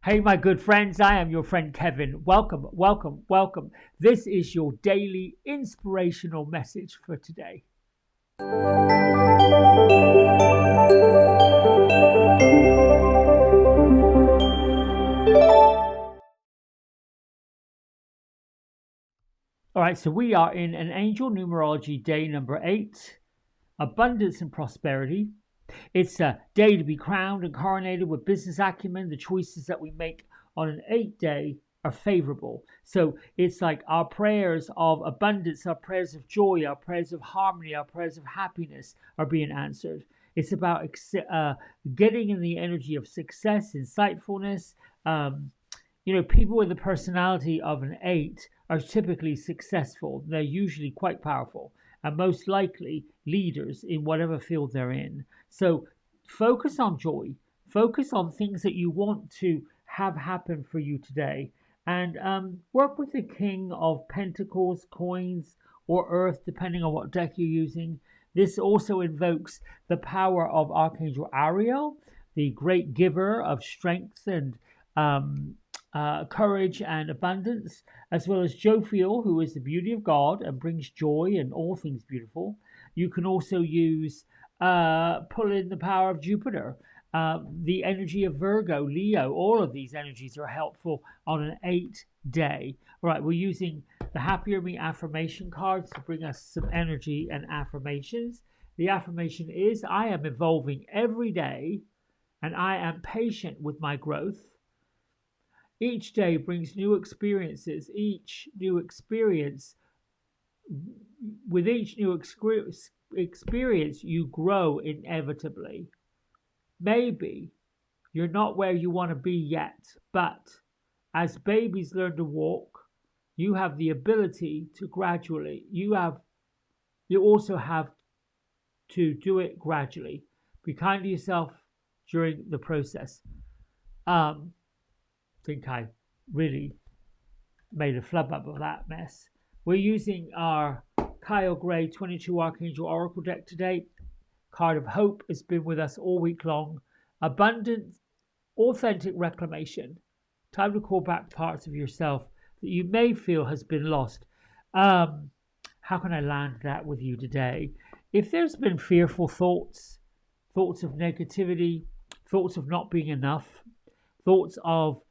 Hey, my good friends, I am your friend Kevin. Welcome, welcome, welcome. This is your daily inspirational message for today. All right, so we are in an angel numerology day number 8, abundance and prosperity. It's a day to be crowned and coronated with business acumen. The choices that we make on an 8 day are favorable. So it's like our prayers of abundance, our prayers of joy, our prayers of harmony, our prayers of happiness are being answered. It's about getting in the energy of success, insightfulness. Um, People with the personality of an 8 are typically successful. They're usually quite powerful and most likely leaders in whatever field they're in. So focus on joy, focus on things that you want to have happen for you today, and work with the King of Pentacles, coins, or Earth, depending on what deck you're using. This also invokes the power of Archangel Ariel, the great giver of strength and um, courage and abundance, as well as Jophiel, who is the beauty of God and brings joy and all things beautiful. You can also use pull in the power of Jupiter, the energy of Virgo, Leo. All of these energies are helpful on an 8 day. All right, we're using the Happier Me affirmation cards to bring us some energy and affirmations. The affirmation is: I am evolving every day and I am patient with my growth. Each day brings new experiences. With each new experience, you grow inevitably. Maybe you're not where you want to be yet, but as babies learn to walk, you have the ability to gradually. You also have to do it gradually. Be kind to yourself during the process. Think I really made a flub up of that mess. We're using our Kyle Gray 22 Archangel Oracle deck today. Card of Hope has been with us all week long. Abundant, authentic reclamation. Time to call back parts of yourself that you may feel has been lost. How can I land that with you today? If there's been fearful thoughts, thoughts of negativity, thoughts of not being enough, thoughts of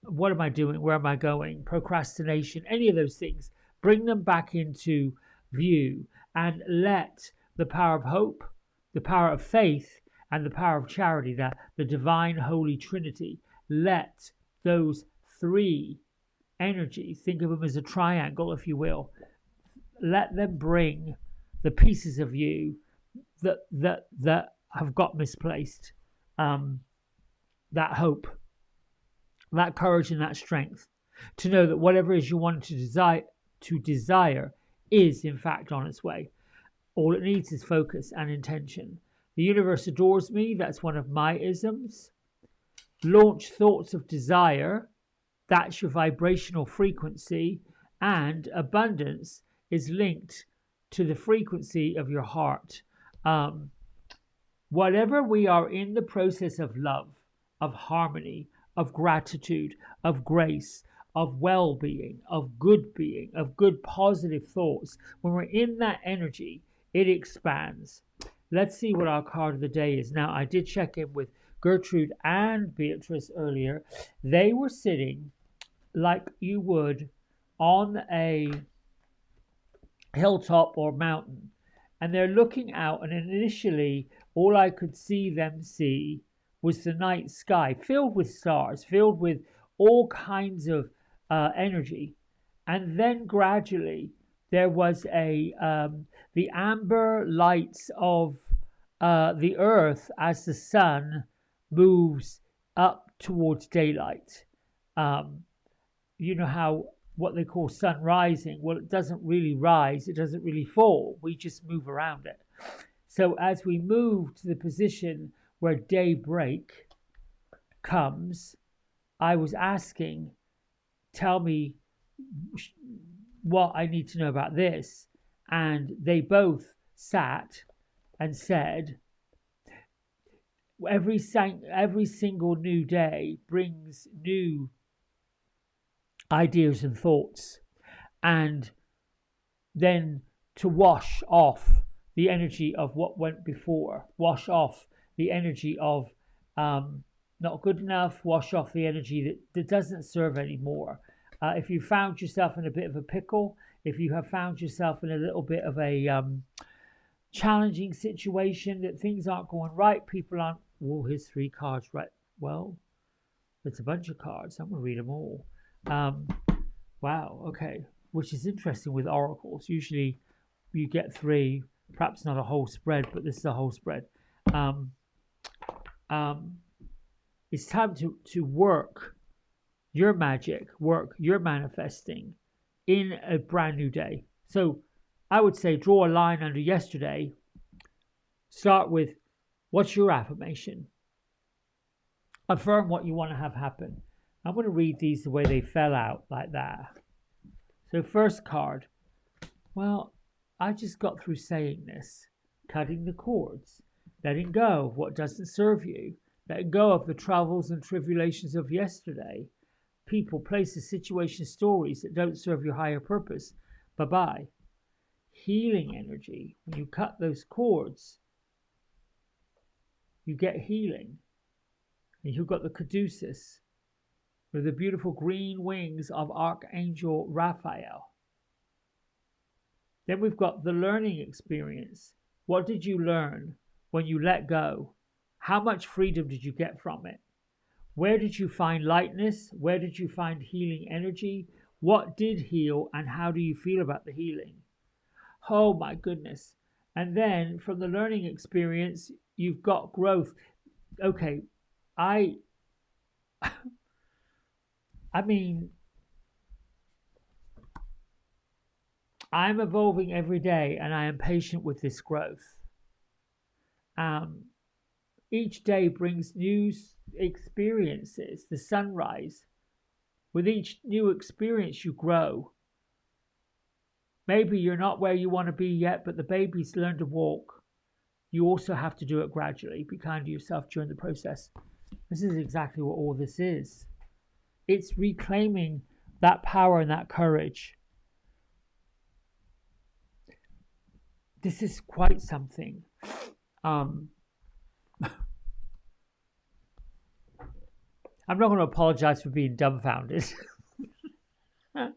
what am I doing? Where am I going? Procrastination, any of those things, bring them back into view and let the power of hope, the power of faith, and the power of charity, that the divine holy trinity, let those three energies, think of them as a triangle, if you will, let them bring the pieces of you that have got misplaced. That hope, that courage and that strength to know that whatever it is you want to desire is in fact on its way. All it needs is focus and intention. The universe adores me. That's one of my isms. Launch thoughts of desire. That's your vibrational frequency. And abundance is linked to the frequency of your heart. Whatever we are in the process of love, of harmony, of gratitude, of grace, of well being, of good positive thoughts, when we're in that energy, it expands. Let's see what our card of the day is. Now, I did check in with Gertrude and Beatrice earlier. They were sitting like you would on a hilltop or mountain, and they're looking out, and initially all I could see them see was the night sky filled with stars, filled with all kinds of energy. And then gradually there was the amber lights of the earth as the sun moves up towards daylight. Um, you know how what they call sun rising, well, it doesn't really rise, it doesn't really fall, we just move around it. So as we move to the position where daybreak comes, I was asking, tell me what I need to know about this. And they both sat and said, every single new day brings new ideas and thoughts, and then to wash off the energy of what went before, wash off the energy of not good enough, wash off the energy that doesn't serve anymore. If you found yourself in a bit of a pickle, if you have found yourself in a little bit of a challenging situation, that things aren't going right, people aren't, well, here's 3 cards, right? Well, it's a bunch of cards. I'm going to read them all. Wow, okay. Which is interesting with oracles. Usually you get 3, perhaps not a whole spread, but this is a whole spread. It's time to work your magic, work your manifesting in a brand new day. So I would say draw a line under yesterday. Start with, what's your affirmation? Affirm what you want to have happen. I'm going to read these the way they fell out, like that. So first card, well, I just got through saying this. Cutting the cords, letting go of what doesn't serve you, letting go of the troubles and tribulations of yesterday, people, places, situations, stories that don't serve your higher purpose. Bye-bye. Healing energy. When you cut those cords, you get healing. And you've got the caduceus with the beautiful green wings of Archangel Raphael. Then we've got the learning experience. What did you learn when you let go? How much freedom did you get from it? Where did you find lightness? Where did you find healing energy? What did heal, and how do you feel about the healing? Oh my goodness. And then from the learning experience, you've got growth. Okay, I mean, I'm evolving every day, and I am patient with this growth. Each day brings new experiences, the sunrise. With each new experience, you grow. Maybe you're not where you want to be yet, but the baby's learned to walk. You also have to do it gradually. Be kind to yourself during the process. This is exactly what all this is. It's reclaiming that power and that courage. This is quite something. I'm not going to apologize for being dumbfounded. And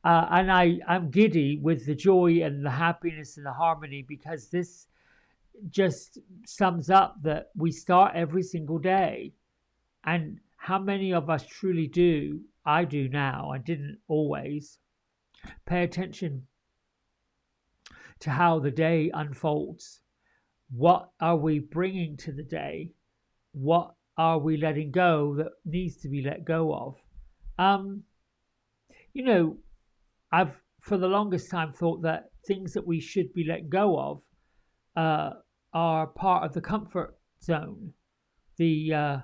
I'm giddy with the joy and the happiness and the harmony, because this just sums up that we start every single day. And how many of us truly do? I do now. I didn't always pay attention to how the day unfolds. What are we bringing to the day? What are we letting go that needs to be let go of? I've for the longest time thought that things that we should be let go of are part of the comfort zone. The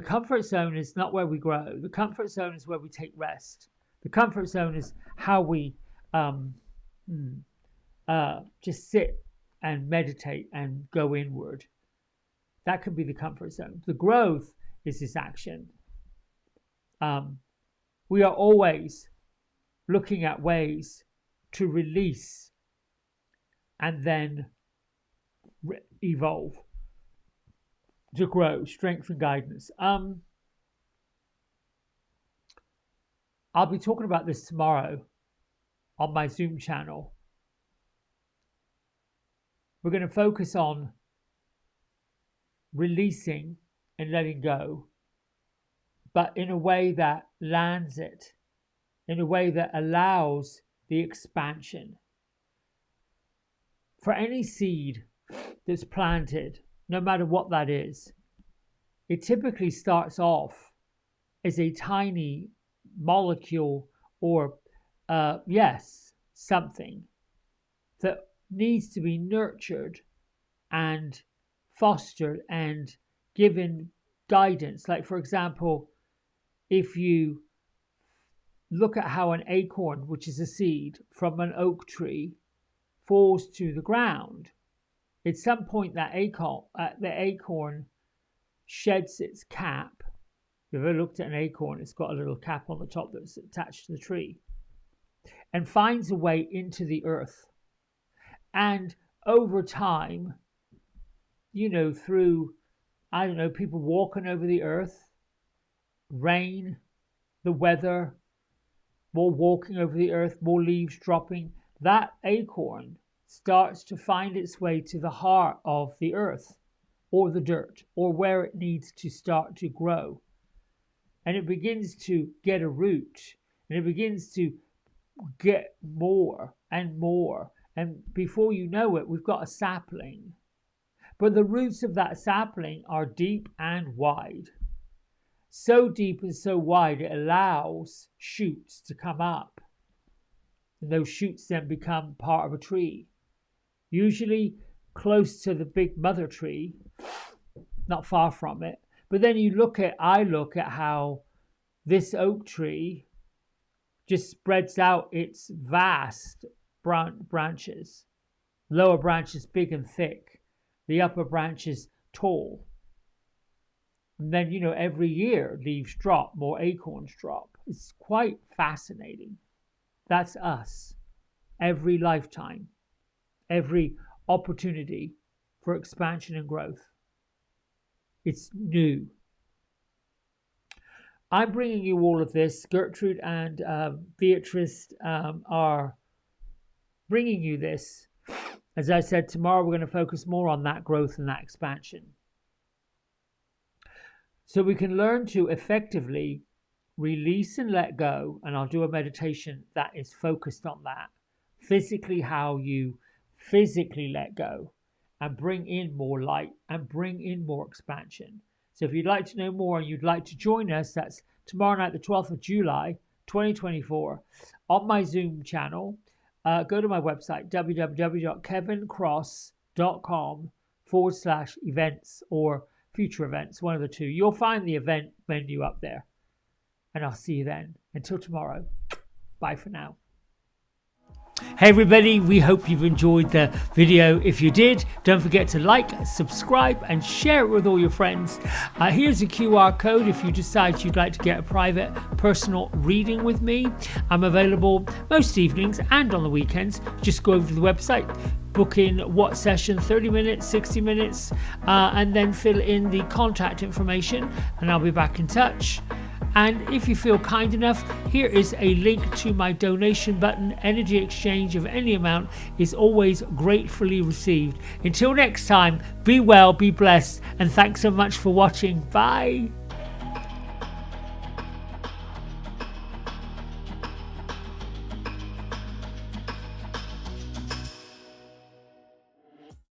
comfort zone is not where we grow. The comfort zone is where we take rest. The comfort zone is how we just sit and meditate and go inward. That could be the comfort zone. The growth is this action. We are always looking at ways to release and then evolve, to grow, strength and guidance. I'll be talking about this tomorrow on my Zoom channel. We're going to focus on releasing and letting go, but in a way that lands it, in a way that allows the expansion. For any seed that's planted, no matter what that is, it typically starts off as a tiny molecule or, something that needs to be nurtured and fostered and given guidance. Like, for example, if you look at how an acorn, which is a seed from an oak tree, falls to the ground, at some point the acorn sheds its cap. If you've ever looked at an acorn, it's got a little cap on the top that's attached to the tree, and finds a way into the earth. And over time, through, people walking over the earth, rain, the weather, more walking over the earth, more leaves dropping, that acorn starts to find its way to the heart of the earth, or the dirt, or where it needs to start to grow. And it begins to get a root, and it begins to get more and more. And before you know it, we've got a sapling. But the roots of that sapling are deep and wide. So deep and so wide, it allows shoots to come up. And those shoots then become part of a tree. Usually close to the big mother tree, not far from it. But then I look at how this oak tree just spreads out its vast branches. Lower branches big and thick, the upper branches tall. And then, every year leaves drop, more acorns drop. It's quite fascinating. That's us. Every lifetime, every opportunity for expansion and growth. It's new. I'm bringing you all of this. Gertrude and Beatrice are bringing you this. As I said, tomorrow we're going to focus more on that growth and that expansion. So we can learn to effectively release and let go. And I'll do a meditation that is focused on that. Physically, how you physically let go and bring in more light and bring in more expansion. So if you'd like to know more and you'd like to join us, that's tomorrow night, the 12th of July, 2024, on my Zoom channel. Go to my website, www.kevincross.com/events or future events, one of the two. You'll find the event menu up there. And I'll see you then. Until tomorrow. Bye for now. Hey everybody, we hope you've enjoyed the video. If you did, don't forget to like, subscribe and share it with all your friends. Here's a QR code if you decide you'd like to get a private personal reading with me. I'm available most evenings and on the weekends. Just go over to the website, book in what session, 30 minutes, 60 minutes, and then fill in the contact information and I'll be back in touch. And if you feel kind enough, here is a link to my donation button. Energy exchange of any amount is always gratefully received. Until next time, be well, be blessed, and thanks so much for watching. Bye.